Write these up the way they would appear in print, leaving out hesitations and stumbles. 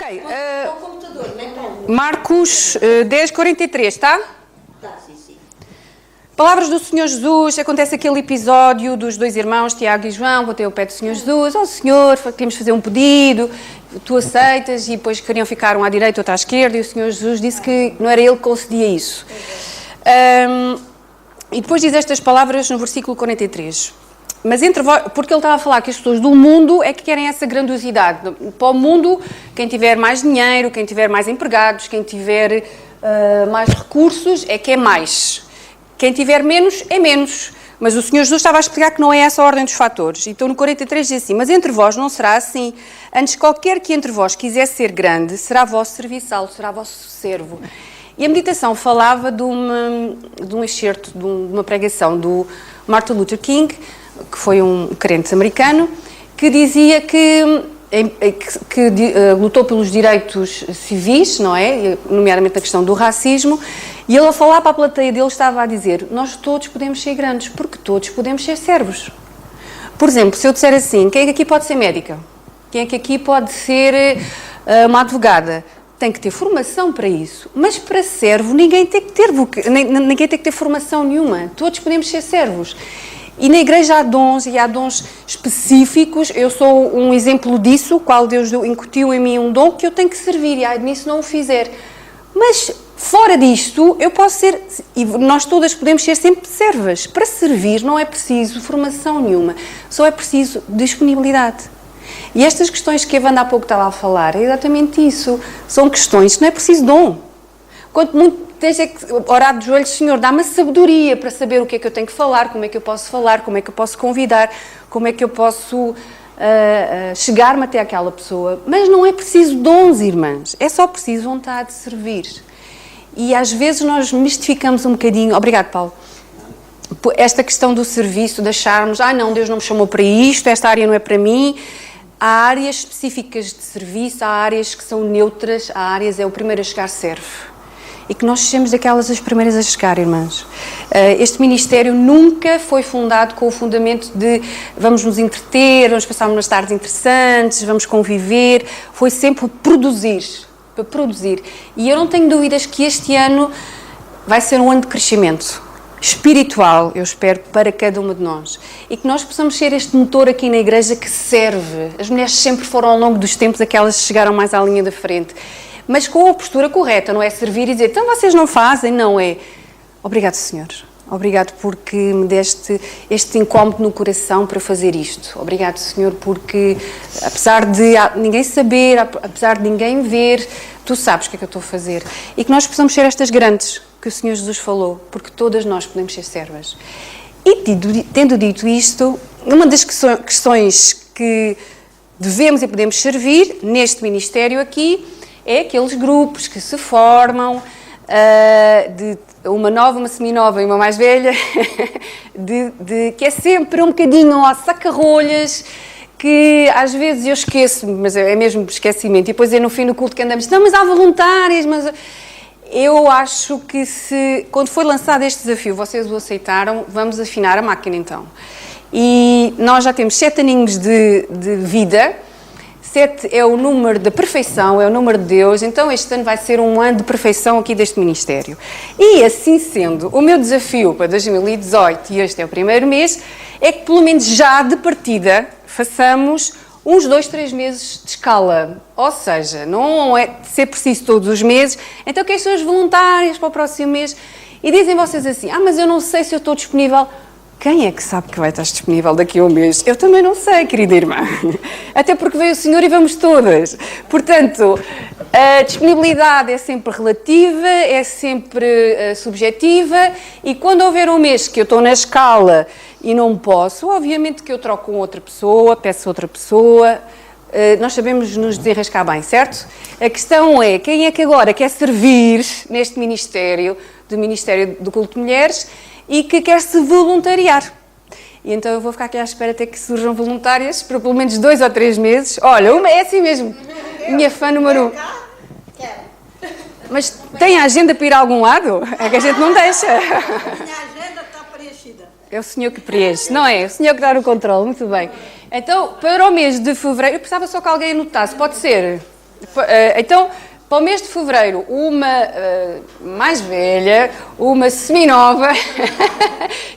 Com o computador, não é, Paulo? Marcos 10:43, está? Tá, sim, sim. Palavras do Senhor Jesus, acontece aquele episódio dos dois irmãos, Tiago e João, vão ter o pé do Senhor Jesus, Senhor, queríamos fazer um pedido, tu aceitas, e depois queriam ficar um à direita, outro à esquerda, e o Senhor Jesus disse que não era ele que concedia isso. E depois diz estas palavras no versículo 43. Mas entre vós, porque ele estava a falar que as pessoas do mundo é que querem essa grandiosidade. Para o mundo, quem tiver mais dinheiro, quem tiver mais empregados, quem tiver mais recursos, é que é mais. Quem tiver menos, é menos. Mas o Senhor Jesus estava a explicar que não é essa a ordem dos fatores. Então no 43 diz assim, mas entre vós não será assim. Antes qualquer que entre vós quiser ser grande, será vosso serviçal, será vosso servo. E a meditação falava de um excerto, de uma pregação do Martin Luther King, que foi um crente americano, que dizia que lutou pelos direitos civis, não é? Nomeadamente a questão do racismo, e ele a falar para a plateia dele estava a dizer, nós todos podemos ser grandes, porque todos podemos ser servos. Por exemplo, se eu disser assim, quem é que aqui pode ser médica? Quem é que aqui pode ser uma advogada? Tem que ter formação para isso, mas para servo ninguém tem que ter formação nenhuma, todos podemos ser servos. E na igreja há dons, e há dons específicos, eu sou um exemplo disso, qual Deus incutiu em mim um dom que eu tenho que servir, e ai de mim se não o fizer. Mas fora disto, eu posso ser, e nós todas podemos ser sempre servas. Para servir não é preciso formação nenhuma, só é preciso disponibilidade. E estas questões que a Wanda há pouco estava a falar, é exatamente isso. São questões que não é preciso dom. Quanto muito tens é que orar de joelhos, Senhor, dá-me a sabedoria para saber o que é que eu tenho que falar, como é que eu posso falar, como é que eu posso convidar, como é que eu posso chegar-me até aquela pessoa. Mas não é preciso dons, irmãs, é só preciso vontade de servir. E às vezes nós mistificamos um bocadinho, obrigado Paulo, esta questão do serviço, de acharmos, não, Deus não me chamou para isto, esta área não é para mim. Há áreas específicas de serviço, há áreas que são neutras, há áreas, o primeiro a chegar serve. E que nós sejamos daquelas as primeiras a chegar, irmãs. Este ministério nunca foi fundado com o fundamento de vamos nos entreter, vamos passar umas tardes interessantes, vamos conviver. Foi sempre para produzir. E eu não tenho dúvidas que este ano vai ser um ano de crescimento espiritual, eu espero, para cada uma de nós. E que nós possamos ser este motor aqui na igreja que serve. As mulheres sempre foram, ao longo dos tempos, aquelas que chegaram mais à linha da frente. Mas com a postura correta, não é servir e dizer, então vocês não fazem, não é. Obrigado, Senhor. Obrigado porque me deste este incómodo no coração para fazer isto. Obrigado, Senhor, porque apesar de ninguém saber, apesar de ninguém ver, tu sabes o que é que eu estou a fazer. E que nós possamos ser estas grandes que o Senhor Jesus falou, porque todas nós podemos ser servas. E tendo dito isto, uma das questões que devemos e podemos servir neste ministério aqui é aqueles grupos que se formam, de uma nova, uma seminova e uma mais velha, que é sempre um bocadinho ao saca-rolhas, que às vezes eu esqueço, mas é mesmo esquecimento, e depois é no fim do culto que andamos, não, mas há voluntárias, mas... Eu acho que quando foi lançado este desafio, vocês o aceitaram, vamos afinar a máquina então. E nós já temos 7 aninhos de vida, 7 é o número da perfeição, é o número de Deus, então este ano vai ser um ano de perfeição aqui deste ministério. E assim sendo, o meu desafio para 2018, e este é o primeiro mês, é que pelo menos já de partida façamos uns 2, 3 meses de escala. Ou seja, não é de ser preciso todos os meses, então quem são as voluntárias para o próximo mês? E dizem vocês assim, mas eu não sei se eu estou disponível. Quem é que sabe que vai estar disponível daqui a um mês? Eu também não sei, querida irmã. Até porque veio o Senhor e vamos todas. Portanto, a disponibilidade é sempre relativa, é sempre subjetiva, e quando houver um mês que eu estou na escala e não posso, obviamente que eu troco com outra pessoa, peço outra pessoa, nós sabemos nos desenrascar bem, certo? A questão é, quem é que agora quer servir neste ministério, do Ministério do Culto de Mulheres, e que quer se voluntariar? E então eu vou ficar aqui à espera até que surjam voluntárias, por pelo menos 2 ou 3 meses. Olha, uma é assim mesmo, minha fã número 1. Mas tem a agenda para ir a algum lado? É que a gente não deixa. Minha agenda está preenchida. É o Senhor que preenche, não é? É o Senhor que dá o controle, muito bem. Então, para o mês de fevereiro, eu precisava só que alguém anotasse, pode ser? Então, para o mês de fevereiro, uma mais velha, uma seminova.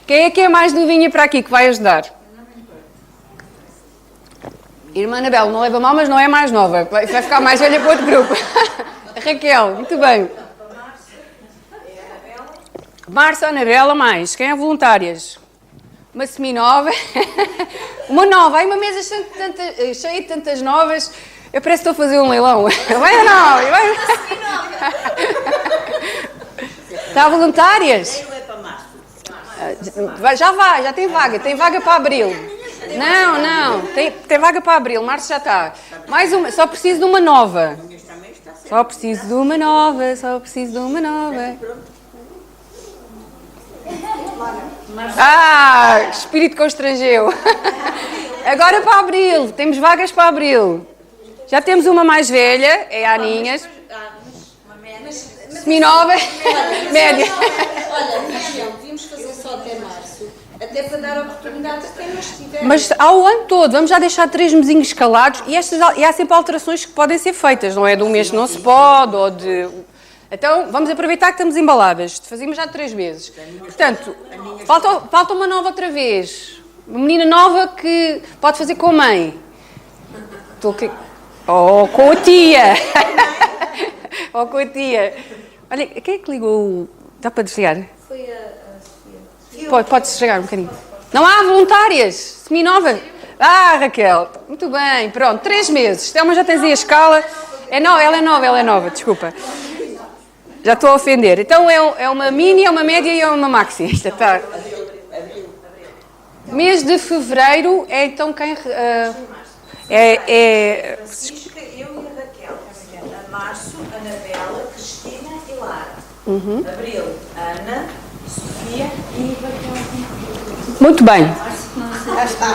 Quem é que é mais novinha para aqui que vai ajudar? Irmã Anabela, não leva mal, mas não é mais nova. Vai ficar mais velha para outro grupo. Raquel, muito bem. Márcia, Anabela, mais. Quem é voluntárias? Uma seminova. Uma nova. Ai, uma mesa cheia de tantas novas. Eu parece que estou a fazer um leilão. Vai ou não? Está voluntárias? Já tem vaga. Tem vaga para abril. Não. Tem vaga para abril. Março já está. Mais uma. Só preciso de uma nova. Só preciso de uma nova. Espírito constrangeu. Agora para abril. Temos vagas para abril. Já temos uma mais velha. É a Aninhas. Seminova. Média. Olha, Michel, devíamos fazer só até março, até para dar oportunidade a quem não estiver. Mas ao ano todo, vamos já deixar 3 mesinhos escalados e há sempre alterações que podem ser feitas, não é de um mês que não se pode, ou de... Então, vamos aproveitar que estamos embaladas, fazemos já 3 meses. Portanto, falta uma nova outra vez, uma menina nova que pode fazer com a mãe. Ou com a tia. Ou com a tia. Olha, quem é que ligou? Dá para desligar? Foi a Sofia. Pode desligar um bocadinho. Não há voluntárias? Seminova? Raquel. Muito bem, pronto. 3 meses. Thelma, já tens aí a escala. Ela é nova, desculpa. Já estou a ofender. Então é uma mini, é uma média e é uma maxi. Isto está. Mês de fevereiro é então quem... Francisca, eu e a Raquel. A março, Anabela, Cristina e Lara. Abril, Ana, Sofia e Raquel. Muito bem. Já está.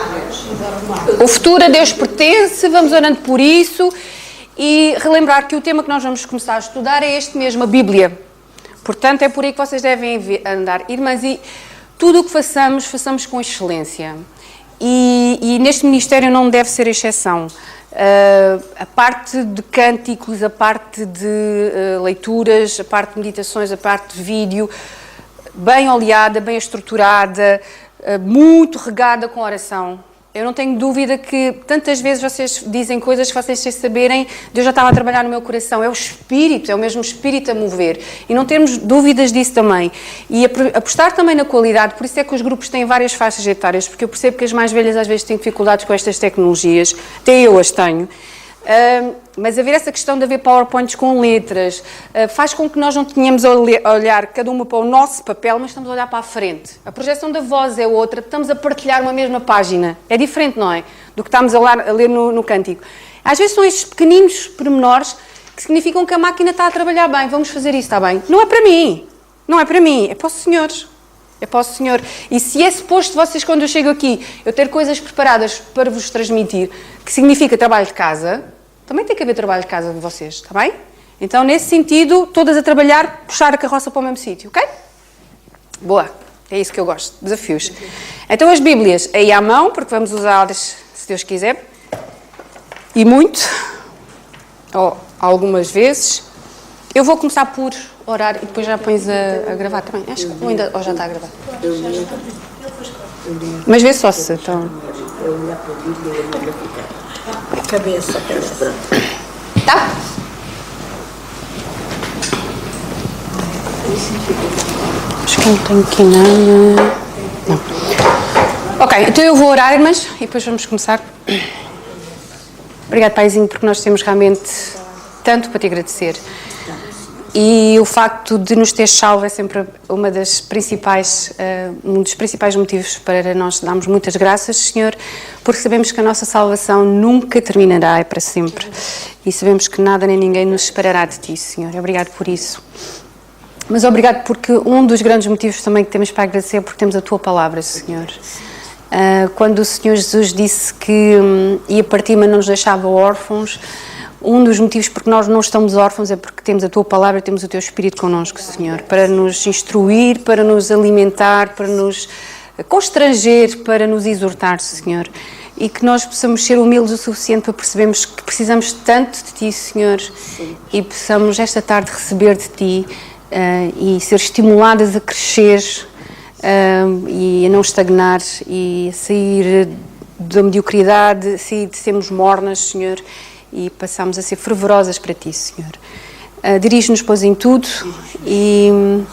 O futuro a Deus pertence, vamos orando por isso e relembrar que o tema que nós vamos começar a estudar é este mesmo, a Bíblia. Portanto, é por aí que vocês devem andar. Irmãs, e tudo o que façamos com excelência. E neste ministério não deve ser exceção. A parte de cânticos, a parte de leituras, a parte de meditações, a parte de vídeo, bem oleada, bem estruturada, muito regada com oração. Eu não tenho dúvida que tantas vezes vocês dizem coisas que vocês sem saberem, Deus já estava a trabalhar no meu coração. É o Espírito, é o mesmo Espírito a mover. E não temos dúvidas disso também. E apostar também na qualidade, por isso é que os grupos têm várias faixas etárias, porque eu percebo que as mais velhas às vezes têm dificuldades com estas tecnologias, até eu as tenho. Mas haver essa questão de haver PowerPoints com letras faz com que nós não tenhamos a olhar cada uma para o nosso papel, mas estamos a olhar para a frente. A projeção da voz é outra, estamos a partilhar uma mesma página. É diferente, não é? Do que estamos a ler no cântico. Às vezes são estes pequeninos pormenores que significam que a máquina está a trabalhar bem. Vamos fazer isso, está bem? Não é para mim. Não é para mim. É para o Senhor. É para o Senhor. E se é suposto vocês, quando eu chego aqui, eu ter coisas preparadas para vos transmitir, que significa trabalho de casa, também tem que haver trabalho de casa de vocês, está bem? Então, nesse sentido, todas a trabalhar, puxar a carroça para o mesmo sítio, ok? Boa, é isso que eu gosto, desafios. Então, as Bíblias aí à mão, porque vamos usá-las, se Deus quiser, e muito, ou algumas vezes. Eu vou começar por orar e depois já pões a gravar também. Acho que ainda, ou já está a gravar. Mas vê só se então. Cabeça. Tá? Acho que não tenho aqui nada. Não. Ok, então eu vou orar, irmãs, e depois vamos começar. Obrigado, Paizinho, porque nós temos realmente tanto para te agradecer. E o facto de nos ter salvo é sempre um dos principais motivos para nós darmos muitas graças, Senhor, porque sabemos que a nossa salvação nunca terminará, é para sempre. E sabemos que nada nem ninguém nos separará de Ti, Senhor. Obrigado por isso. Mas obrigado porque um dos grandes motivos também que temos para agradecer é porque temos a Tua Palavra, Senhor. Quando o Senhor Jesus disse que ia partir, mas não nos deixava órfãos, um dos motivos porque nós não estamos órfãos é porque temos a Tua Palavra, temos o Teu Espírito connosco, Senhor, para nos instruir, para nos alimentar, para nos constranger, para nos exortar, Senhor. e que nós possamos ser humildes o suficiente para percebermos que precisamos tanto de Ti, Senhor, e possamos esta tarde receber de Ti e ser estimuladas a crescer e a não estagnar e a sair da mediocridade, sair de sermos mornas, Senhor, e passamos a ser fervorosas para Ti, Senhor. Dirige-nos, pois, em tudo e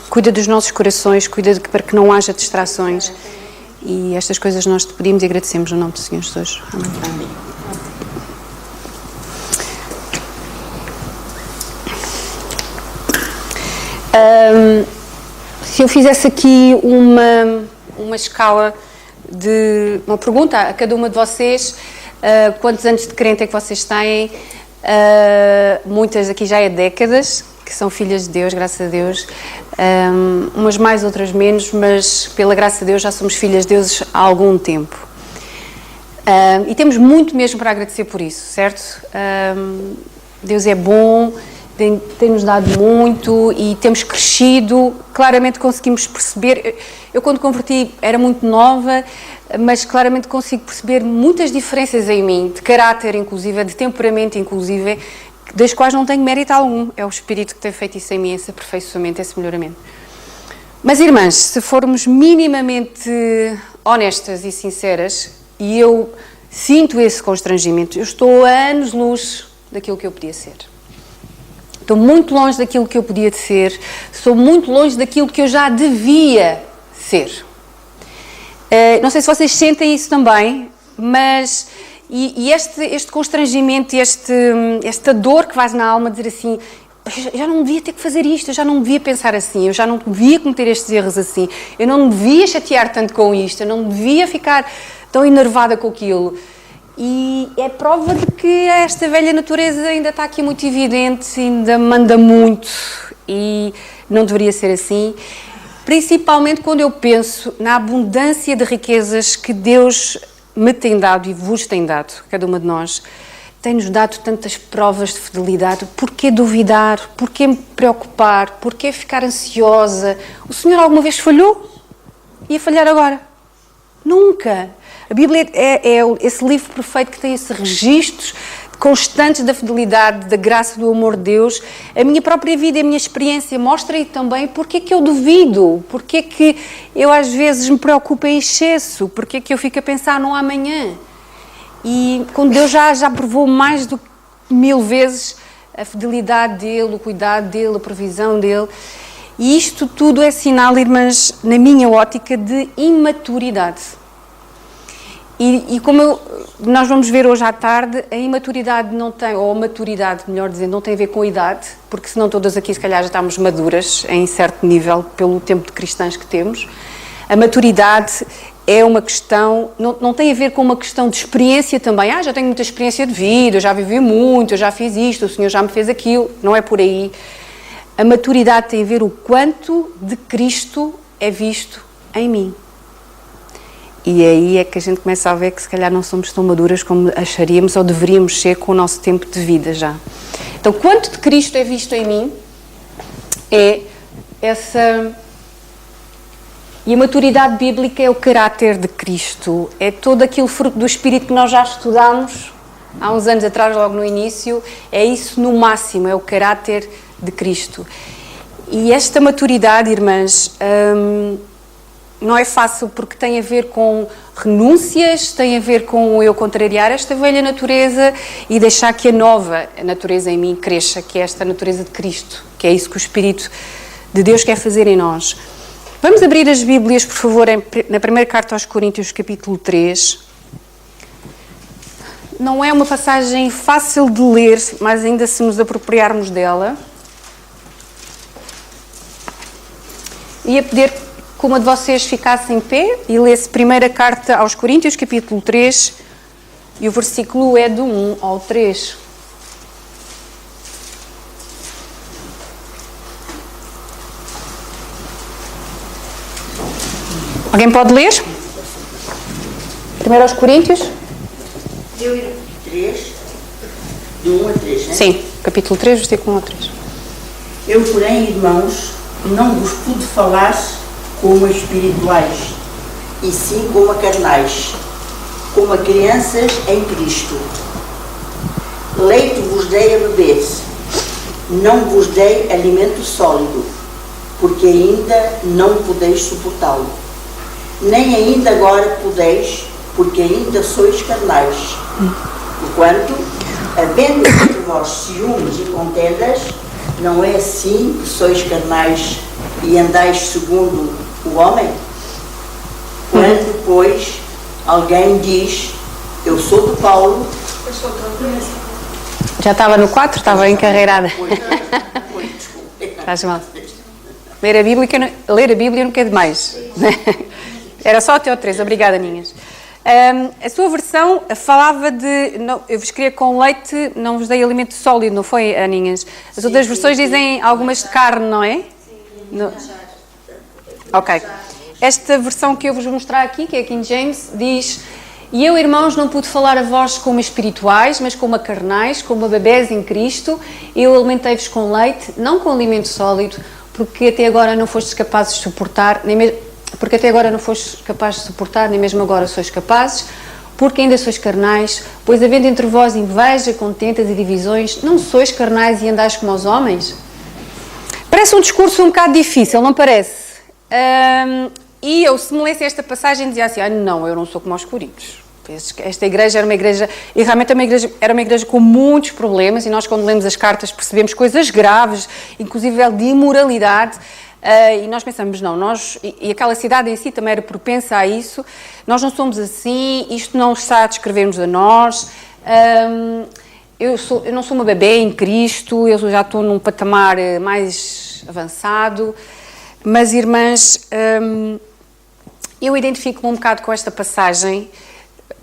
cuida dos nossos corações, cuida para que não haja distrações. E estas coisas nós te pedimos e agradecemos no nome do Senhor Jesus. Amém. Se eu fizesse aqui uma escala de uma pergunta a cada uma de vocês, quantos anos de crente é que vocês têm? Muitas aqui já é décadas, que são filhas de Deus, graças a Deus, umas mais, outras menos, mas pela graça de Deus já somos filhas de Deus há algum tempo. E temos muito mesmo para agradecer por isso, certo? Deus é bom, tem-nos dado muito e temos crescido, claramente conseguimos perceber. Eu quando converti era muito nova, mas claramente consigo perceber muitas diferenças em mim, de caráter inclusive, de temperamento inclusive, das quais não tenho mérito algum. É o Espírito que tem feito isso em mim, esse aperfeiçoamento, esse melhoramento. Mas irmãs, se formos minimamente honestas e sinceras, e eu sinto esse constrangimento, eu estou a anos-luz daquilo que eu podia ser. Estou muito longe daquilo que eu podia ser, estou muito longe daquilo que eu já devia ser. Não sei se vocês sentem isso também, mas este constrangimento, esta dor que vais na alma, dizer assim, eu já não devia ter que fazer isto, eu já não devia pensar assim, eu já não devia cometer estes erros assim, eu não devia chatear tanto com isto, eu não devia ficar tão enervada com aquilo. E é prova de que esta velha natureza ainda está aqui muito evidente, ainda manda muito e não deveria ser assim. Principalmente quando eu penso na abundância de riquezas que Deus me tem dado e vos tem dado, cada uma de nós. Tem-nos dado tantas provas de fidelidade. Porquê duvidar? Porquê me preocupar? Porquê ficar ansiosa? O Senhor alguma vez falhou? Ia falhar agora? Nunca. A Bíblia é esse livro perfeito que tem esses registros constantes da fidelidade, da graça, do amor de Deus. A minha própria vida e a minha experiência mostra aí também porque é que eu duvido, porque é que eu às vezes me preocupo em excesso, porque é que eu fico a pensar no amanhã. E quando Deus já provou mais do que 1000 vezes a fidelidade dele, o cuidado dele, a provisão dele. E isto tudo é sinal, irmãs, na minha ótica, de imaturidade. E como nós vamos ver hoje à tarde, a imaturidade não tem, ou a maturidade, melhor dizendo, não tem a ver com a idade, porque senão todas aqui se calhar já estamos maduras, em certo nível, pelo tempo de cristãs que temos. A maturidade é uma questão, não tem a ver com uma questão de experiência também. Já tenho muita experiência de vida, eu já vivi muito, eu já fiz isto, o Senhor já me fez aquilo. Não é por aí. A maturidade tem a ver o quanto de Cristo é visto em mim. E aí é que a gente começa a ver que se calhar não somos tão maduras como acharíamos ou deveríamos ser com o nosso tempo de vida já. Então, quanto de Cristo é visto em mim é essa... E a maturidade bíblica é o caráter de Cristo, é todo aquele fruto do Espírito que nós já estudámos há uns anos atrás, logo no início, é isso no máximo, é o caráter de Cristo. E esta maturidade, irmãs, não é fácil porque tem a ver com renúncias, tem a ver com eu contrariar esta velha natureza e deixar que a nova natureza em mim cresça, que é esta natureza de Cristo, que é isso que o Espírito de Deus quer fazer em nós. Vamos abrir as Bíblias, por favor, na primeira carta aos Coríntios, capítulo 3. Não é uma passagem fácil de ler, mas ainda se nos apropriarmos dela. Ia pedir que uma de vocês ficasse em pé e lesse primeira carta aos Coríntios, capítulo 3, e o versículo é do 1 ao 3. Alguém pode ler? Primeiro aos Coríntios? Eu 3, do 1 a 3, né? Sim, capítulo 3, versículo 1 a 3. Eu, porém, irmãos, não vos pude falar como a espirituais, e sim como a carnais, como a crianças em Cristo. Leite vos dei a beber, não vos dei alimento sólido, porque ainda não podeis suportá-lo. Nem ainda agora podeis, porque ainda sois carnais. Porquanto, havendo entre vós ciúmes e contendas, não é assim que sois carnais e andais segundo o homem? Quando, pois, alguém diz, eu sou de Paulo... Eu sou de Já estava no 4? Estava encarreirada. Pois, desculpe. Estás mal. Ler a Bíblia nunca é demais. Era só até o 3. Obrigada, Ninhas. A sua versão falava de... Não, eu vos queria com leite, não vos dei alimento sólido, não foi, Aninhas? As outras versões dizem algumas de carne, não é? Sim. Ok. Esta versão que eu vos vou mostrar aqui, que é a King James, diz: E eu, irmãos, não pude falar a vós como espirituais, mas como a carnais, como a bebés em Cristo. Eu alimentei-vos com leite, não com alimento sólido, porque até agora não fostes capazes de suportar, nem mesmo agora sois capazes, porque ainda sois carnais, pois havendo entre vós inveja, contentas e divisões, não sois carnais e andais como os homens? Parece um discurso um bocado difícil, não parece? E eu, se me lesse esta passagem, dizia assim, não, eu não sou como os coritos. Esta igreja era uma igreja, e realmente era uma igreja com muitos problemas, e nós quando lemos as cartas percebemos coisas graves, inclusive de imoralidade, e nós pensamos, não, e aquela cidade em si também era propensa a isso, nós não somos assim, isto não está a descrever-nos a nós, eu não sou uma bebê em Cristo, eu já estou num patamar mais avançado, mas irmãs, eu identifico-me um bocado com esta passagem.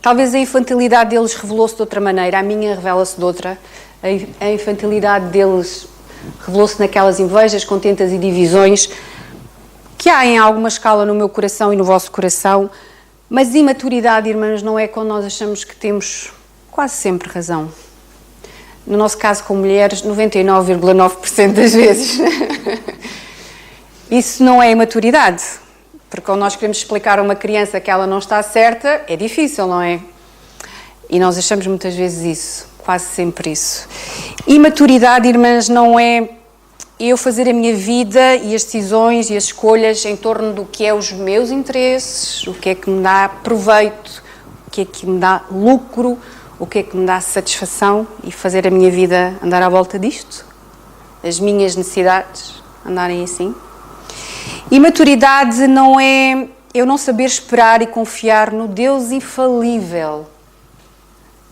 Talvez a infantilidade deles revelou-se de outra maneira, a minha revela-se de outra. A infantilidade deles revelou-se naquelas invejas, contentas e divisões que há em alguma escala no meu coração e no vosso coração, mas imaturidade, irmãs, não é quando nós achamos que temos quase sempre razão. No nosso caso, com mulheres, 99,9% das vezes. Isso não é imaturidade. Porque quando nós queremos explicar a uma criança que ela não está certa, é difícil, não é? E nós achamos muitas vezes isso, quase sempre isso. Imaturidade, irmãs, não é eu fazer a minha vida e as decisões e as escolhas em torno do que é os meus interesses, o que é que me dá proveito, o que é que me dá lucro, o que é que me dá satisfação e fazer a minha vida andar à volta disto, as minhas necessidades andarem assim. Imaturidade não é eu não saber esperar e confiar no Deus infalível,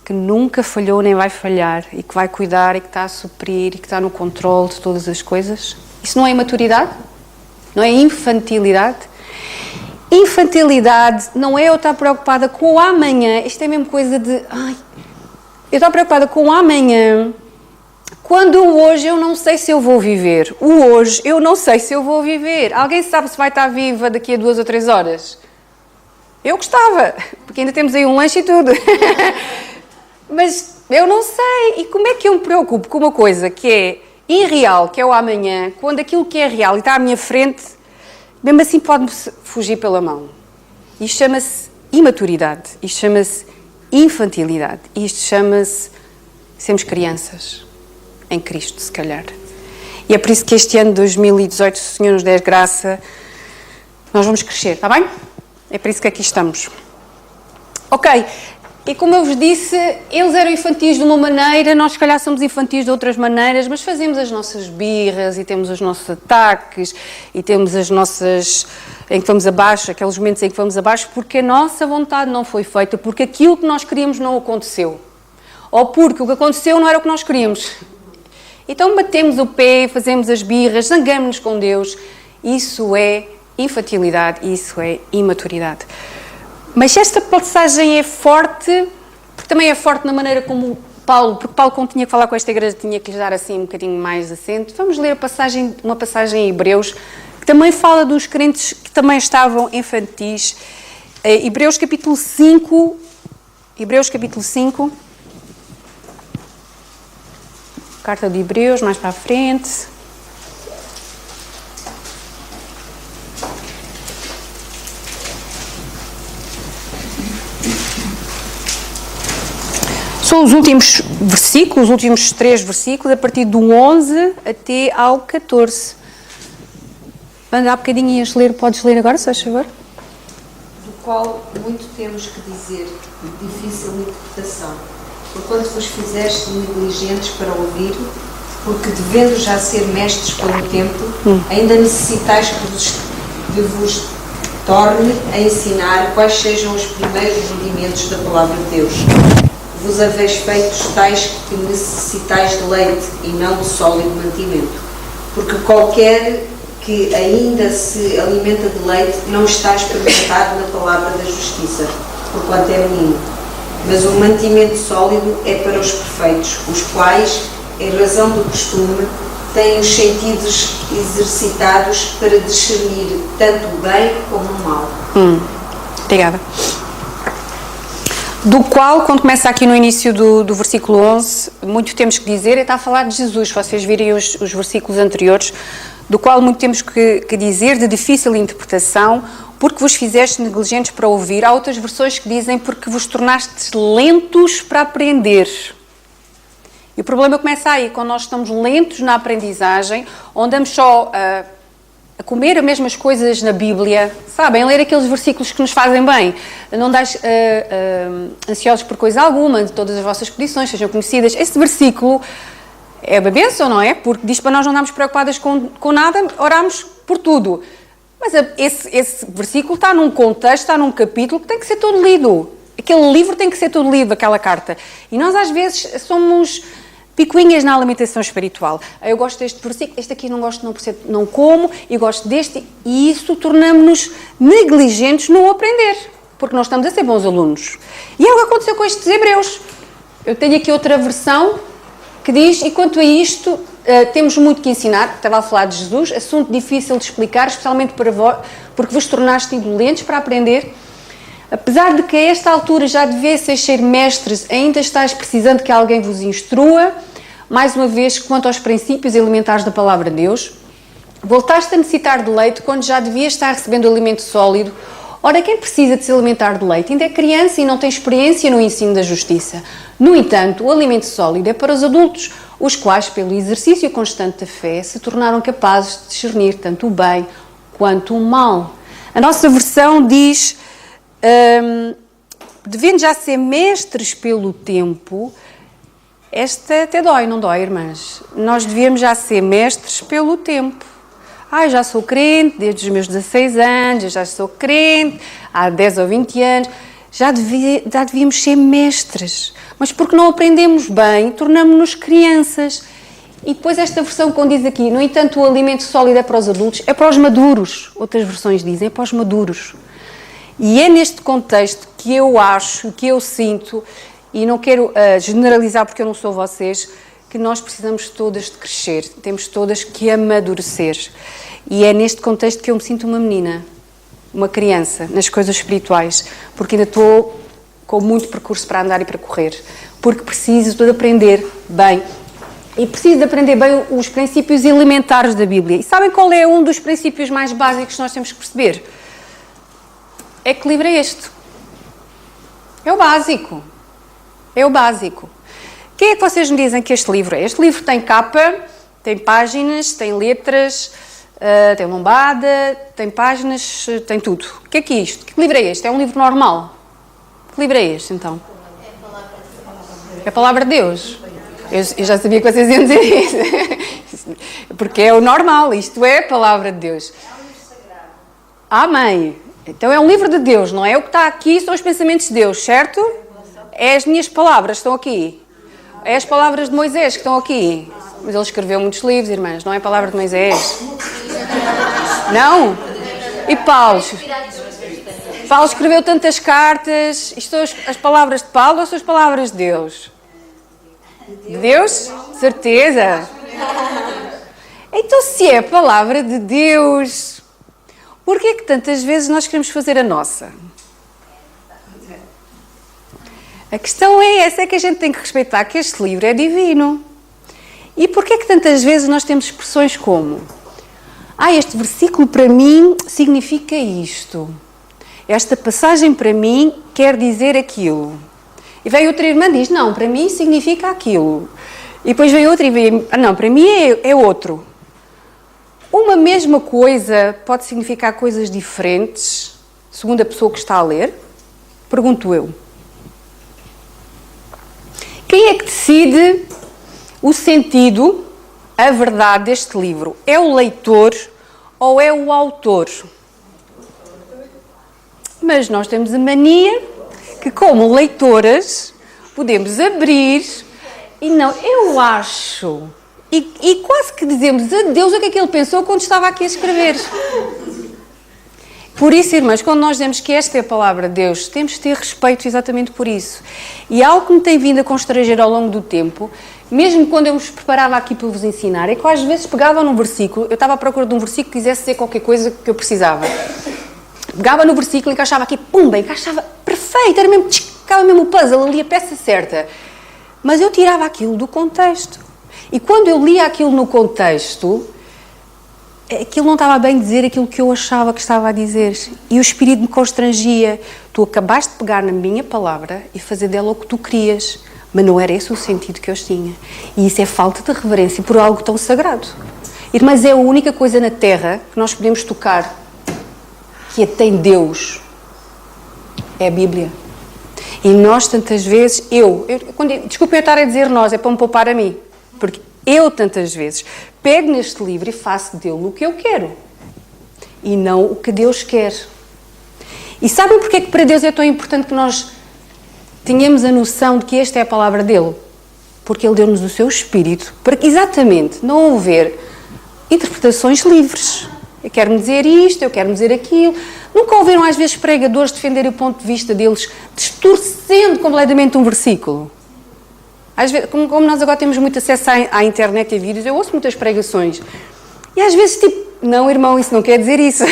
que nunca falhou nem vai falhar, e que vai cuidar, e que está a suprir, e que está no controle de todas as coisas. Isso não é imaturidade? Não é infantilidade? Infantilidade não é eu estar preocupada com o amanhã. Isto é mesmo coisa de... eu estou preocupada com o amanhã... Quando o hoje eu não sei se eu vou viver. O hoje eu não sei se eu vou viver. Alguém sabe se vai estar viva daqui a 2 ou 3 horas? Eu gostava, porque ainda temos aí um lanche e tudo. Mas eu não sei. E como é que eu me preocupo com uma coisa que é irreal, que é o amanhã, quando aquilo que é real e está à minha frente, mesmo assim pode-me fugir pela mão? Isto chama-se imaturidade. Isto chama-se infantilidade. Isto chama-se sermos crianças. Em Cristo, se calhar. E é por isso que este ano de 2018, se o Senhor nos der graça, nós vamos crescer, está bem? É por isso que aqui estamos. Ok, e como eu vos disse, eles eram infantis de uma maneira, nós se calhar somos infantis de outras maneiras, mas fazemos as nossas birras e temos os nossos ataques e temos as nossas... em que vamos abaixo, aqueles momentos em que vamos abaixo, porque a nossa vontade não foi feita, porque aquilo que nós queríamos não aconteceu. Ou porque o que aconteceu não era o que nós queríamos. Então batemos o pé, fazemos as birras, zangamos-nos com Deus. Isso é infantilidade, isso é imaturidade. Mas esta passagem é forte, porque também é forte na maneira como porque Paulo, quando tinha que falar com esta igreja, tinha que lhes dar assim um bocadinho mais acento. Vamos ler uma passagem em Hebreus, que também fala dos crentes que também estavam infantis. Hebreus capítulo 5. Carta de Hebreus, mais para a frente. São os últimos versículos, os últimos 3 versículos, a partir do 11 até ao 14. Anda, há bocadinho ias ler, podes ler agora, se faz favor? Do qual muito temos que dizer, de difícil interpretação. Porquanto vos fizeste negligentes para ouvir, porque devendo já ser mestres pelo tempo, ainda necessitais que vos torne a ensinar quais sejam os primeiros rudimentos da palavra de Deus. Vos haveis feitos tais que necessitais de leite e não de sólido mantimento. Porque qualquer que ainda se alimenta de leite não está experimentado na palavra da justiça, porquanto é menino. Mas o mantimento sólido é para os perfeitos, os quais, em razão do costume, têm os sentidos exercitados para discernir tanto o bem como o mal. Obrigada. Do qual, quando começa aqui no início do versículo 11, muito temos que dizer, está a falar de Jesus, se vocês virem os versículos anteriores, do qual muito temos que dizer, de difícil interpretação, porque vos fizeste negligentes para ouvir. Há outras versões que dizem, porque vos tornastes lentos para aprender. E o problema começa aí, quando nós estamos lentos na aprendizagem, ou andamos só a comer as mesmas coisas na Bíblia, sabem, ler aqueles versículos que nos fazem bem. Não andais ansiosos por coisa alguma, de todas as vossas petições sejam conhecidas. Esse versículo é uma bênção, não é? Porque diz para nós não andarmos preocupadas com nada, oramos por tudo. Mas esse versículo está num contexto, está num capítulo que tem que ser todo lido. Aquele livro tem que ser todo lido, aquela carta. E nós às vezes somos picuinhas na alimentação espiritual. Eu gosto deste versículo, este aqui não gosto, não como, e gosto deste, e isso tornamos-nos negligentes no aprender, porque nós estamos a ser bons alunos. E é o que aconteceu com estes hebreus. Eu tenho aqui outra versão que diz, e quanto a isto, temos muito que ensinar, estava a falar de Jesus, assunto difícil de explicar, especialmente para vós, porque vos tornaste indolentes para aprender. Apesar de que a esta altura já devesseis ser mestres, ainda estáis precisando que alguém vos instrua, mais uma vez, quanto aos princípios elementares da palavra de Deus. Voltaste a necessitar de leite quando já devias estar recebendo alimento sólido. Ora, quem precisa de se alimentar de leite ainda é criança e não tem experiência no ensino da justiça. No entanto, o alimento sólido é para os adultos, os quais, pelo exercício constante da fé, se tornaram capazes de discernir tanto o bem quanto o mal. A nossa versão diz, devendo já ser mestres pelo tempo, esta até dói, não dói, irmãs? Nós devíamos já ser mestres pelo tempo. Eu já sou crente desde os meus 16 anos, eu já sou crente há 10 ou 20 anos, já devíamos ser mestres. Mas porque não aprendemos bem, tornamos-nos crianças. E depois esta versão, quando diz aqui, no entanto, o alimento sólido é para os adultos, é para os maduros. Outras versões dizem, é para os maduros. E é neste contexto que eu acho, que eu sinto, e não quero generalizar porque eu não sou vocês, que nós precisamos todas de crescer, temos todas que amadurecer. E é neste contexto que eu me sinto uma menina, uma criança, nas coisas espirituais, porque ainda estou com muito percurso para andar e para correr, porque preciso de aprender bem. E preciso de aprender bem os princípios elementares da Bíblia. E sabem qual é um dos princípios mais básicos que nós temos que perceber? É que livro é este? É o básico. É o básico. Quem é que vocês me dizem que este livro é? Este livro tem capa, tem páginas, tem letras, tem lombada, tem páginas, tem tudo. O que é isto? Que livro é este? É um livro normal? Que livro é este, então? É a Palavra de Deus. Eu já sabia que vocês iam dizer isso. Porque é o normal, isto é a Palavra de Deus. Amém. Então é um livro de Deus, não é? O que está aqui são os pensamentos de Deus, certo? É as minhas palavras que estão aqui. É as palavras de Moisés que estão aqui. Mas ele escreveu muitos livros, irmãs, não é a palavra de Moisés? Não? E Paulo? Paulo escreveu tantas cartas. Isto são as palavras de Paulo ou são as palavras de Deus? De Deus? Certeza? Então, se é a palavra de Deus, por que é que tantas vezes nós queremos fazer a nossa? A questão é essa, é que a gente tem que respeitar que este livro é divino. E por que é que tantas vezes nós temos expressões como este versículo para mim significa isto. Esta passagem para mim quer dizer aquilo. E vem outra irmã e diz, não, para mim significa aquilo. E depois vem outra e vem, não, para mim é outro. Uma mesma coisa pode significar coisas diferentes, segundo a pessoa que está a ler? Pergunto eu. Quem é que decide o sentido, a verdade deste livro? É o leitor ou é o autor? Mas nós temos a mania que, como leitoras, podemos abrir e não, eu acho. E quase que dizemos a Deus o que é que ele pensou quando estava aqui a escrever. Por isso, irmãs, quando nós dizemos que esta é a palavra de Deus, temos de ter respeito exatamente por isso. E algo que me tem vindo a constranger ao longo do tempo, mesmo quando eu me preparava aqui para vos ensinar, é que às vezes pegava num versículo, eu estava à procura de um versículo que quisesse dizer qualquer coisa que eu precisava. Pegava no versículo, encaixava aqui, pumba, encaixava perfeito, era mesmo, ficava mesmo o puzzle, ali a peça certa. Mas eu tirava aquilo do contexto. E quando eu lia aquilo no contexto, aquilo não estava bem dizer aquilo que eu achava que estava a dizer. E o Espírito me constrangia. Tu acabaste de pegar na minha palavra e fazer dela o que tu querias. Mas não era esse o sentido que eu tinha. E isso é falta de reverência por algo tão sagrado. Irmãs, é a única coisa na Terra que nós podemos tocar que tem Deus. É a Bíblia. E nós, tantas vezes, desculpem eu estar a dizer nós, é para me poupar a mim. Porque eu, tantas vezes, pego neste livro e faço dele o que eu quero. E não o que Deus quer. E sabem porque é que para Deus é tão importante que nós tenhamos a noção de que esta é a palavra dele? Porque ele deu-nos o seu Espírito para que, exatamente, não houver interpretações livres. Eu quero-me dizer isto, eu quero-me dizer aquilo. Nunca ouviram, às vezes, pregadores defenderem o ponto de vista deles, distorcendo completamente um versículo? Às vezes, como nós agora temos muito acesso à internet e vídeos, eu ouço muitas pregações. E às vezes, tipo, não, irmão, isso não quer dizer isso.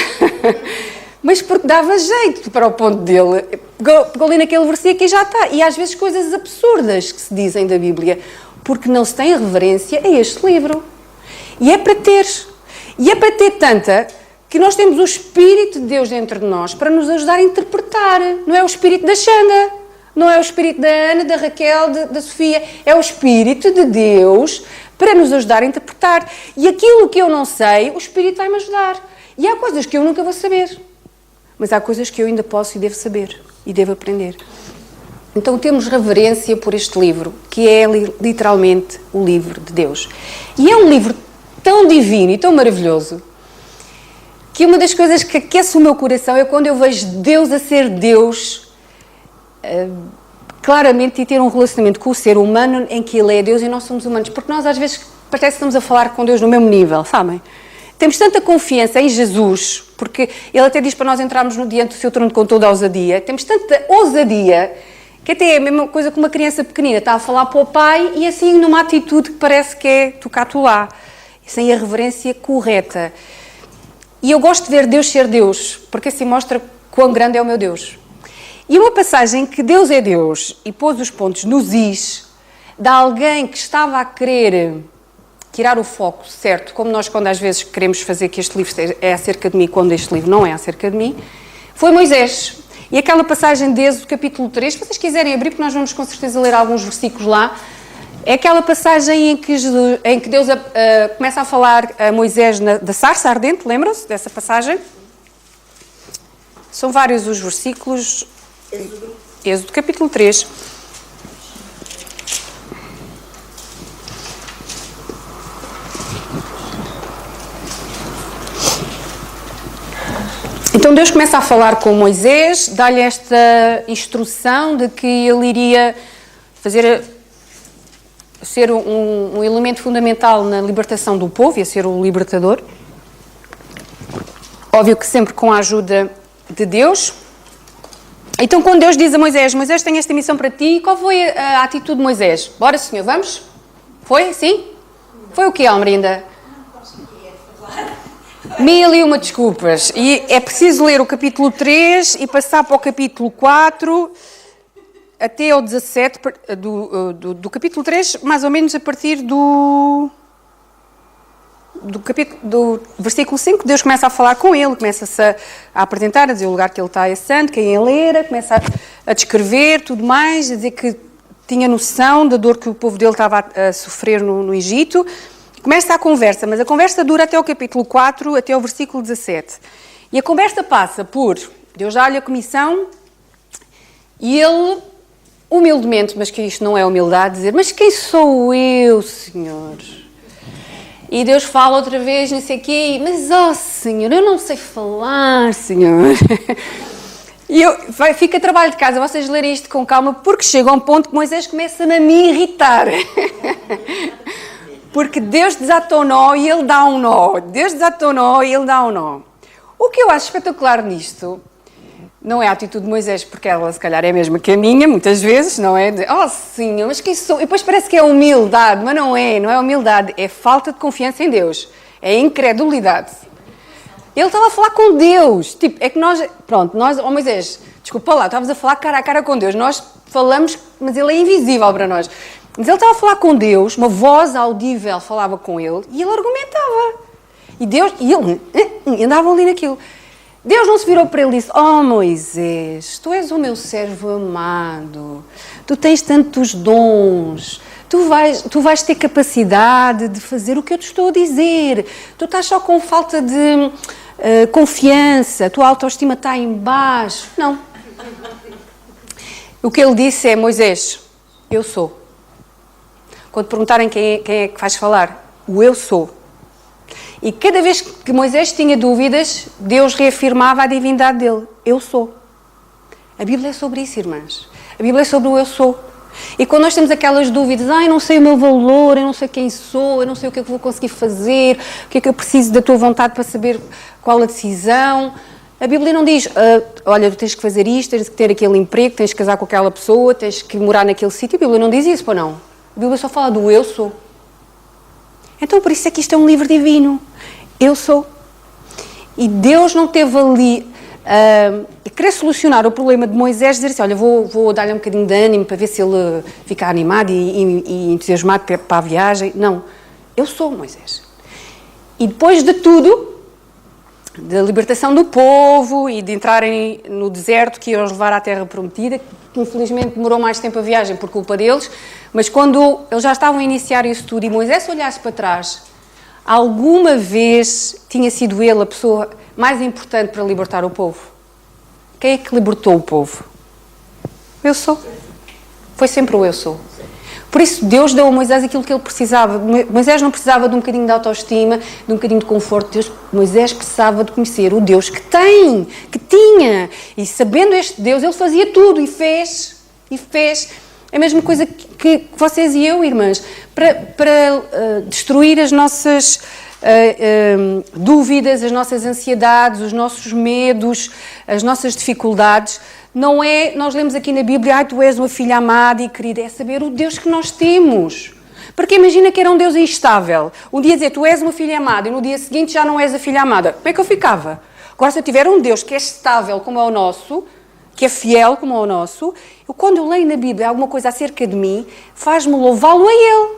Mas porque dava jeito para o ponto dele. Pegou ali naquele versículo e já está. E às vezes coisas absurdas que se dizem da Bíblia. Porque não se tem reverência a este livro. E é para ter. E é para ter tanta que nós temos o Espírito de Deus dentro de nós para nos ajudar a interpretar. Não é o Espírito da Xanda. Não é o Espírito da Ana, da Raquel, da Sofia. É o Espírito de Deus para nos ajudar a interpretar. E aquilo que eu não sei, o Espírito vai-me ajudar. E há coisas que eu nunca vou saber. Mas há coisas que eu ainda posso e devo saber. E devo aprender. Então temos reverência por este livro, que é literalmente o livro de Deus. E é um livro tão divino e tão maravilhoso, que uma das coisas que aquece o meu coração é quando eu vejo Deus a ser Deus, claramente, e ter um relacionamento com o ser humano em que Ele é Deus e nós somos humanos. Porque nós às vezes parece que estamos a falar com Deus no mesmo nível, sabem? Temos tanta confiança em Jesus, porque Ele até diz para nós entrarmos diante do seu trono com toda a ousadia. Temos tanta ousadia, que até é a mesma coisa que uma criança pequenina está a falar para o pai e assim numa atitude que parece que é tocar-te lá. Sem a reverência correta. E eu gosto de ver Deus ser Deus, porque assim mostra quão grande é o meu Deus. E uma passagem que Deus é Deus e pôs os pontos nos is, de alguém que estava a querer tirar o foco, certo? Como nós, quando às vezes queremos fazer que este livro é acerca de mim, quando este livro não é acerca de mim, foi Moisés. E aquela passagem de Êxodo, capítulo 3, se vocês quiserem abrir, porque nós vamos com certeza ler alguns versículos lá, é aquela passagem em que Deus começa a falar a Moisés da sarça ardente, lembram-se dessa passagem? São vários os versículos. Êxodo capítulo 3. Então Deus começa a falar com Moisés, dá-lhe esta instrução de que ele iria ser um elemento fundamental na libertação do povo, ia ser o libertador. Óbvio que sempre com a ajuda de Deus. Então quando Deus diz a Moisés, Moisés, tenho esta missão para ti, qual foi a atitude de Moisés? Bora, Senhor, vamos? Foi? Sim? Foi o quê, Almerinda? Mil e uma desculpas. E é preciso ler o capítulo 3 e passar para o capítulo 4... até ao 17 do capítulo 3, mais ou menos a partir do versículo 5, Deus começa a falar com ele, começa-se a apresentar, a dizer o lugar que ele está é santo, quem ele era, começa a descrever tudo mais, a dizer que tinha noção da dor que o povo dele estava a sofrer no Egito. Começa a conversa, mas a conversa dura até o capítulo 4, até o versículo 17. E a conversa passa por Deus dá-lhe a comissão e ele, humildemente, mas que isto não é humildade, dizer, mas quem sou eu, Senhor? E Deus fala outra vez, não sei o quê, mas, Senhor, eu não sei falar, Senhor. E fica trabalho de casa, vocês lerem isto com calma, porque chega a um ponto que Moisés começa-me a me irritar. Porque Deus desata um nó e ele dá um nó. Deus desata um nó e ele dá um nó. O que eu acho espetacular nisto não é a atitude de Moisés, porque ela se calhar é a mesma que a minha, muitas vezes, não é? De, Senhor, mas quem sou? E depois parece que é humildade, mas não é humildade, é falta de confiança em Deus, é incredulidade. Ele estava a falar com Deus, tipo, é que nós, Moisés, desculpa lá, estávamos a falar cara a cara com Deus, nós falamos, mas ele é invisível para nós. Mas ele estava a falar com Deus, uma voz audível falava com ele, e ele argumentava. E ele andava ali naquilo. Deus não se virou para ele e disse, Moisés, tu és o meu servo amado, tu tens tantos dons, tu vais ter capacidade de fazer o que eu te estou a dizer, tu estás só com falta de confiança, a tua autoestima está em baixo. Não. O que ele disse é, Moisés, eu sou. Quando perguntarem quem é que faz falar, o eu sou. E cada vez que Moisés tinha dúvidas, Deus reafirmava a divindade dele. Eu sou. A Bíblia é sobre isso, irmãs. A Bíblia é sobre o eu sou. E quando nós temos aquelas dúvidas, eu não sei o meu valor, eu não sei quem sou, eu não sei o que é que vou conseguir fazer, o que é que eu preciso da tua vontade para saber qual a decisão. A Bíblia não diz, olha, tu tens que fazer isto, tens que ter aquele emprego, tens que casar com aquela pessoa, tens que morar naquele sítio. A Bíblia não diz isso, pô, não. A Bíblia só fala do eu sou. Então, por isso é que isto é um livro divino. Eu sou. E Deus não teve ali a querer solucionar o problema de Moisés, dizer assim, olha, vou dar-lhe um bocadinho de ânimo para ver se ele fica animado e entusiasmado para a viagem. Não. Eu sou Moisés. E depois de tudo, da libertação do povo e de entrarem no deserto que ia os levar à terra prometida, que infelizmente demorou mais tempo a viagem por culpa deles, mas quando eles já estavam a iniciar isso tudo e Moisés olhasse para trás, alguma vez tinha sido ele a pessoa mais importante para libertar o povo? Quem é que libertou o povo? Eu sou. Foi sempre o eu sou. Por isso Deus deu a Moisés aquilo que ele precisava. Moisés não precisava de um bocadinho de autoestima, de um bocadinho de conforto. Moisés precisava de conhecer o Deus que tem, que tinha. E sabendo este Deus, ele fazia tudo e fez. É a mesma coisa que vocês e eu, irmãs, para destruir as nossas dúvidas, as nossas ansiedades, os nossos medos, as nossas dificuldades. Não é, nós lemos aqui na Bíblia, tu és uma filha amada e querida, é saber o Deus que nós temos. Porque imagina que era um Deus instável. Um dia dizer, tu és uma filha amada e no dia seguinte já não és a filha amada. Como é que eu ficava? Agora, se eu tiver um Deus que é estável como é o nosso, que é fiel como é o nosso, quando eu leio na Bíblia alguma coisa acerca de mim, faz-me louvá-lo a Ele.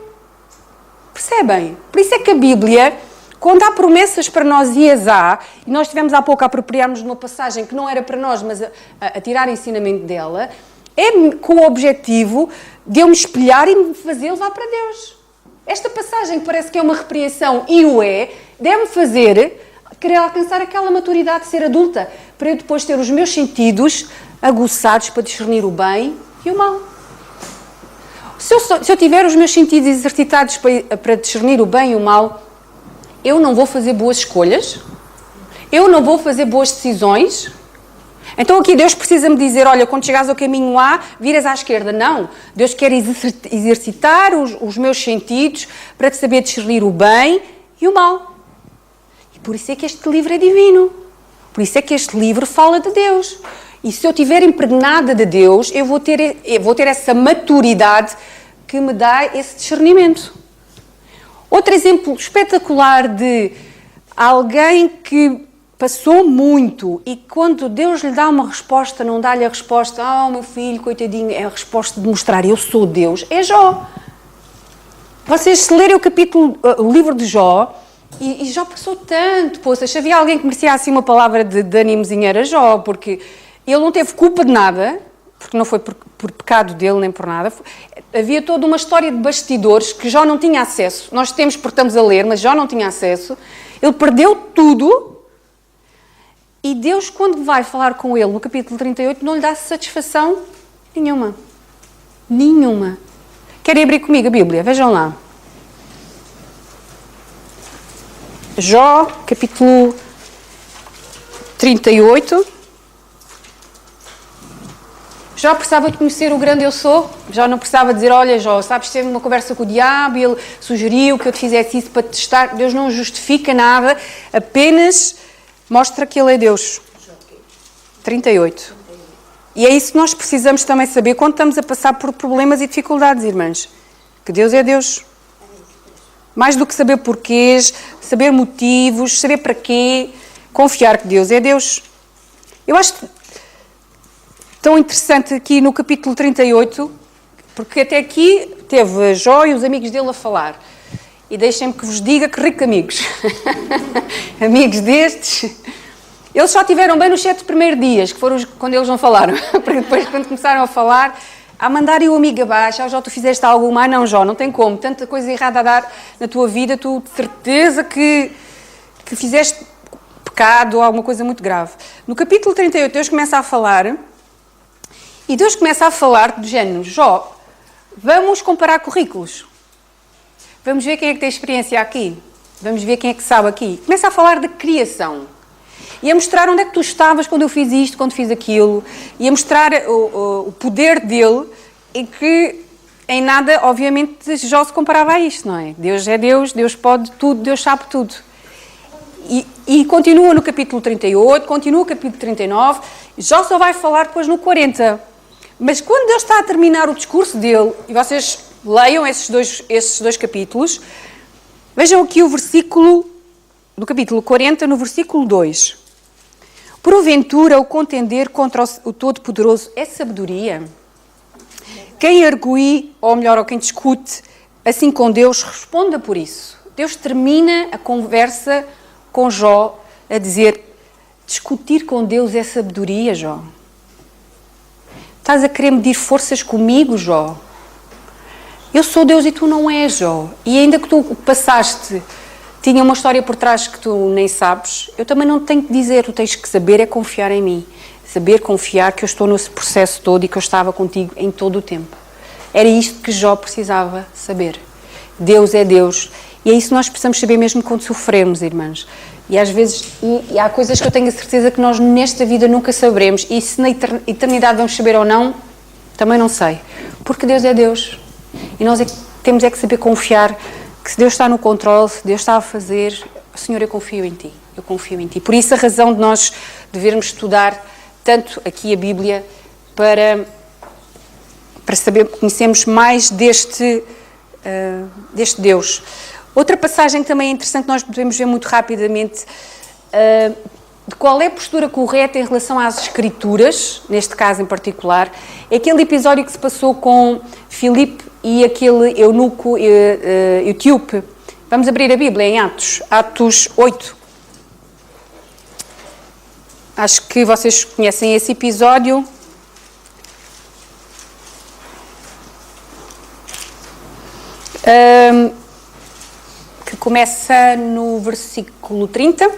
Percebem? Por isso é que a Bíblia, quando há promessas para nós e as há, e nós tivemos há pouco a apropriarmos de uma passagem que não era para nós, mas a tirar ensinamento dela, é com o objetivo de eu me espelhar e me fazer levar para Deus. Esta passagem que parece que é uma repreensão, e o é, deve-me fazer querer alcançar aquela maturidade de ser adulta, para eu depois ter os meus sentidos aguçados para discernir o bem e o mal. Se eu tiver os meus sentidos exercitados para discernir o bem e o mal, eu não vou fazer boas escolhas, eu não vou fazer boas decisões. Então aqui Deus precisa-me dizer, olha, quando chegares ao caminho A, viras à esquerda. Não, Deus quer exercitar os meus sentidos para saber discernir o bem e o mal. E por isso é que este livro é divino. Por isso é que este livro fala de Deus. E se eu estiver impregnada de Deus, eu vou ter essa maturidade que me dá esse discernimento. Outro exemplo espetacular de alguém que passou muito e quando Deus lhe dá uma resposta, não dá-lhe a resposta, meu filho, coitadinho, é a resposta de mostrar eu sou Deus, é Jó. Vocês se lerem o livro de Jó, e Jó passou tanto, poças, se havia alguém que merecia assim uma palavra de ânimozinho era Jó, porque ele não teve culpa de nada, porque não foi por pecado dele nem por nada. Havia toda uma história de bastidores que Jó não tinha acesso. Nós temos porque estamos a ler, mas Jó não tinha acesso. Ele perdeu tudo e Deus, quando vai falar com ele no capítulo 38, não lhe dá satisfação nenhuma. Nenhuma. Querem abrir comigo a Bíblia? Vejam lá. Jó, capítulo 38. Jó precisava de conhecer o grande eu sou. Jó não precisava dizer, olha Jó, sabes, teve uma conversa com o diabo e ele sugeriu que eu te fizesse isso para te testar. Deus não justifica nada, apenas mostra que ele é Deus. 38. E é isso que nós precisamos também saber quando estamos a passar por problemas e dificuldades, irmãs. Que Deus é Deus. Mais do que saber porquês, saber motivos, saber para quê, confiar que Deus é Deus. Eu acho tão interessante aqui no capítulo 38, porque até aqui teve Jó e os amigos dele a falar. E deixem-me que vos diga que rico amigos. Amigos destes. Eles só tiveram bem nos 7 primeiros dias, que foram quando eles não falaram. Porque depois, quando começaram a falar, a mandarem o amigo abaixo, Jó, tu fizeste alguma? Não, Jó, não tem como. Tanta coisa errada a dar na tua vida, tu de certeza que fizeste pecado ou alguma coisa muito grave. No capítulo 38, Deus começa a falar, e Deus começa a falar do género, Jó, vamos comparar currículos. Vamos ver quem é que tem experiência aqui. Vamos ver quem é que sabe aqui. Começa a falar de criação. E a mostrar onde é que tu estavas quando eu fiz isto, quando fiz aquilo. E a mostrar o poder dele, em que em nada, obviamente, Jó se comparava a isto, não é? Deus é Deus, Deus pode tudo, Deus sabe tudo. E continua no capítulo 38, continua no capítulo 39, Jó só vai falar depois no 40. Mas quando Deus está a terminar o discurso dele, e vocês leiam esses dois capítulos, vejam aqui o versículo do capítulo 40, no versículo 2. Porventura, o contender contra o Todo-Poderoso é sabedoria? Quem argui, ou melhor, quem discute assim com Deus, responda por isso. Deus termina a conversa com Jó a dizer, discutir com Deus é sabedoria, Jó. Estás a querer medir forças comigo, Jó? Eu sou Deus e tu não és, Jó. E ainda que tu passaste, tinha uma história por trás que tu nem sabes, eu também não tenho que dizer, tu tens que saber é confiar em mim. Saber confiar que eu estou nesse processo todo e que eu estava contigo em todo o tempo. Era isto que Jó precisava saber. Deus é Deus. E é isso que nós precisamos saber mesmo quando sofremos, irmãs. E às vezes, e há coisas que eu tenho a certeza que nós nesta vida nunca saberemos. E se na eternidade vamos saber ou não, também não sei. Porque Deus é Deus. E nós temos que saber confiar que se Deus está no controle, se Deus está a fazer, Senhor, eu confio em Ti. Eu confio em Ti. Por isso a razão de nós devermos estudar tanto aqui a Bíblia para saber, conhecermos mais deste Deus. Outra passagem que também é interessante, nós podemos ver muito rapidamente, de qual é a postura correta em relação às Escrituras, neste caso em particular, é aquele episódio que se passou com Filipe e aquele eunuco etíope. Vamos abrir a Bíblia em Atos 8. Acho que vocês conhecem esse episódio. Que começa no versículo 30.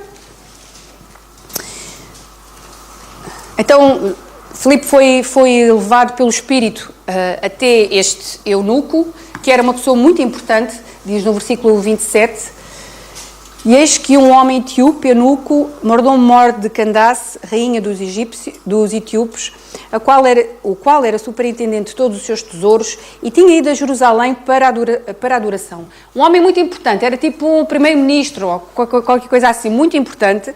Então, Filipe foi levado pelo Espírito até este eunuco, que era uma pessoa muito importante, diz no versículo 27, e eis que um homem etíope, eunuco, mordomo-mor de Candace, rainha dos etíopes, o qual era superintendente de todos os seus tesouros, e tinha ido a Jerusalém para a adoração. Um homem muito importante, era tipo um primeiro-ministro, ou qualquer coisa assim, muito importante,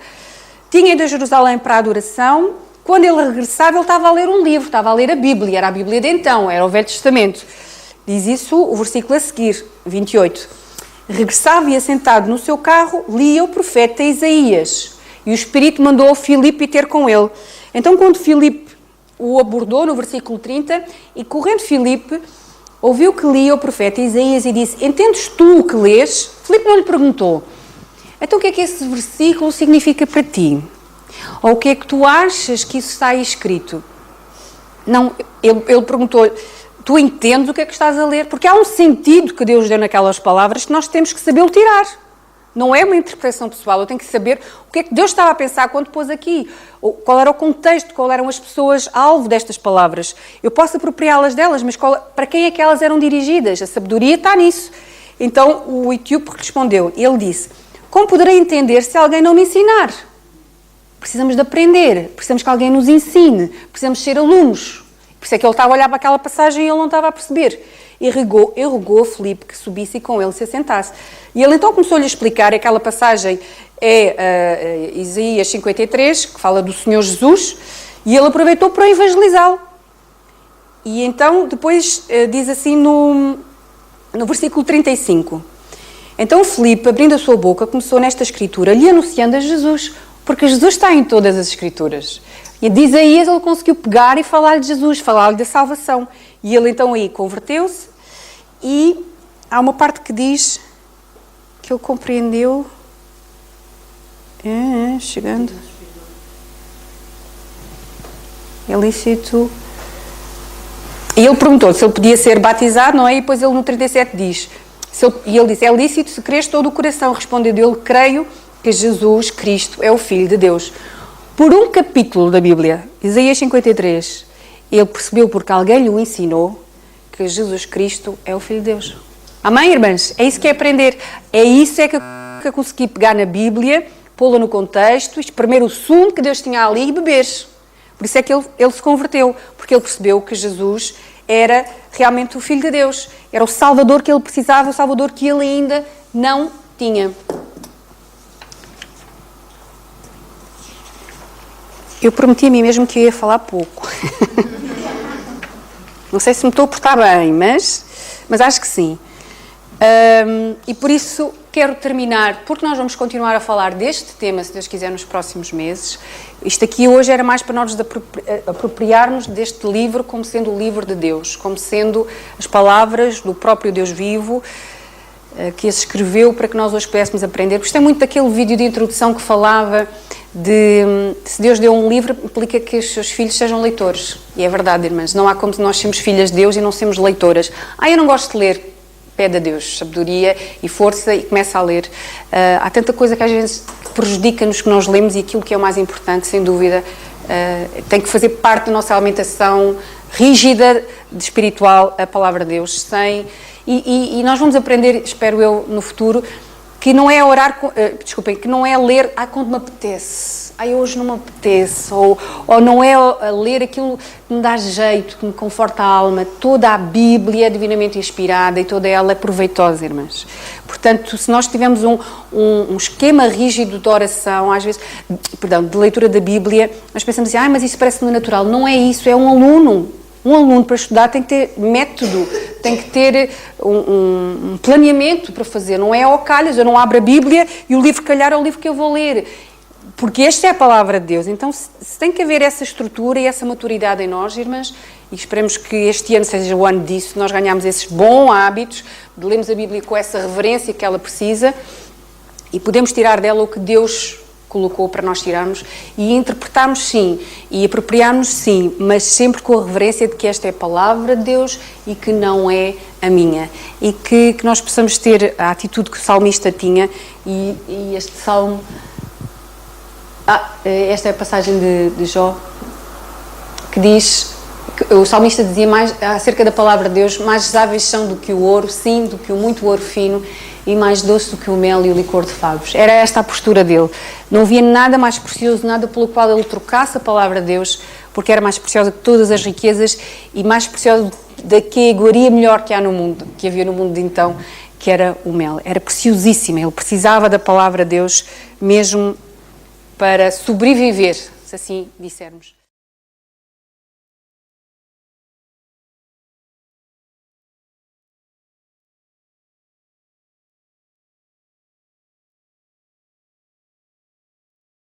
tinha ido a Jerusalém para a adoração. Quando ele regressava, ele estava a ler um livro, estava a ler a Bíblia, era a Bíblia de então, era o Velho Testamento. Diz isso o versículo a seguir, 28. Regressava e, assentado no seu carro, lia o profeta Isaías. E o Espírito mandou Filipe ter com ele. Então, quando Filipe o abordou, no versículo 30, e correndo Filipe, ouviu que lia o profeta Isaías e disse, entendes tu o que lês? Filipe não lhe perguntou, então o que é que esse versículo significa para ti? Ou o que é que tu achas que isso está aí escrito? Não, ele perguntou, tu entendes o que é que estás a ler? Porque há um sentido que Deus deu naquelas palavras que nós temos que saber tirar. Não é uma interpretação pessoal, eu tenho que saber o que é que Deus estava a pensar quando pôs aqui, qual era o contexto, qual eram as pessoas alvo destas palavras. Eu posso apropriá-las delas, mas para quem é que elas eram dirigidas? A sabedoria está nisso. Então o etíope respondeu, ele disse, como poderei entender se alguém não me ensinar? Precisamos de aprender, precisamos que alguém nos ensine, precisamos ser alunos. Por isso é que ele estava a olhar para aquela passagem e ele não estava a perceber. E rogou a Filipe que subisse e com ele se assentasse. E ele então começou-lhe a explicar, aquela passagem é Isaías 53, que fala do Senhor Jesus, e ele aproveitou para evangelizá-lo. E então depois diz assim no versículo 35, então Filipe, abrindo a sua boca, começou nesta escritura, lhe anunciando a Jesus, porque Jesus está em todas as escrituras. E de Isaías ele conseguiu pegar e falar de Jesus, falar-lhe da salvação. E ele então aí converteu-se e há uma parte que diz que ele compreendeu... chegando... É lícito... E ele perguntou se ele podia ser batizado, não é? E depois ele no 37 diz... E ele disse, é lícito se crês todo o coração. Respondeu ele, creio que Jesus Cristo é o Filho de Deus. Por um capítulo da Bíblia, Isaías 53, ele percebeu porque alguém lhe ensinou que Jesus Cristo é o Filho de Deus. Amém, irmãs? É isso que é aprender. É isso que eu consegui pegar na Bíblia, pô-la no contexto, espremer o sumo que Deus tinha ali e beber. Por isso é que ele se converteu, porque ele percebeu que Jesus era realmente o Filho de Deus. Era o Salvador que ele precisava, o Salvador que ele ainda não tinha. Eu prometi a mim mesmo que eu ia falar pouco. Não sei se me estou a portar bem, mas acho que sim. E por isso quero terminar, porque nós vamos continuar a falar deste tema, se Deus quiser, nos próximos meses. Isto aqui hoje era mais para nós apropriarmos deste livro como sendo o livro de Deus, como sendo as palavras do próprio Deus vivo, que as escreveu para que nós hoje pudéssemos aprender. Porque isto é muito daquele vídeo de introdução que falava se Deus deu um livro, implica que os seus filhos sejam leitores. E é verdade, irmãs, não há como nós sermos filhas de Deus e não sermos leitoras. Eu não gosto de ler. Pede a Deus sabedoria e força e começa a ler. Há tanta coisa que às vezes prejudica-nos que nós lemos e aquilo que é o mais importante, sem dúvida, tem que fazer parte da nossa alimentação rígida, de espiritual, a palavra de Deus. E nós vamos aprender, espero eu, no futuro, que não é orar, que não é ler quando me apetece. Hoje não me apetece. Ou não é a ler aquilo que me dá jeito, que me conforta a alma. Toda a Bíblia é divinamente inspirada e toda ela é proveitosa, irmãs. Portanto, se nós tivermos um esquema rígido de oração, às vezes, de leitura da Bíblia, nós pensamos assim, mas isso parece-me natural. Não é isso, é um aluno. Um aluno para estudar tem que ter método, tem que ter um planeamento para fazer. Não é ao calhas, eu não abro a Bíblia e o livro calhar é o livro que eu vou ler. Porque esta é a palavra de Deus. Então, se tem que haver essa estrutura e essa maturidade em nós, irmãs, e esperemos que este ano seja o ano disso, nós ganhamos esses bons hábitos, de lermos a Bíblia com essa reverência que ela precisa e podemos tirar dela o que Deus colocou para nós tirarmos e interpretarmos sim, e apropriarmos sim, mas sempre com a reverência de que esta é a palavra de Deus e que não é a minha. E que nós possamos ter a atitude que o salmista tinha e este salmo... esta é a passagem de Jó, que diz, que o salmista dizia mais acerca da palavra de Deus, mais desáveis são do que o ouro, sim, do que o muito ouro fino, e mais doce do que o mel e o licor de favos. Era esta a postura dele. Não havia nada mais precioso, nada pelo qual ele trocasse a palavra de Deus, porque era mais preciosa que todas as riquezas e mais preciosa da que a iguaria melhor que há no mundo, que havia no mundo de então, que era o mel. Era preciosíssima. Ele precisava da palavra de Deus mesmo para sobreviver, se assim dissermos.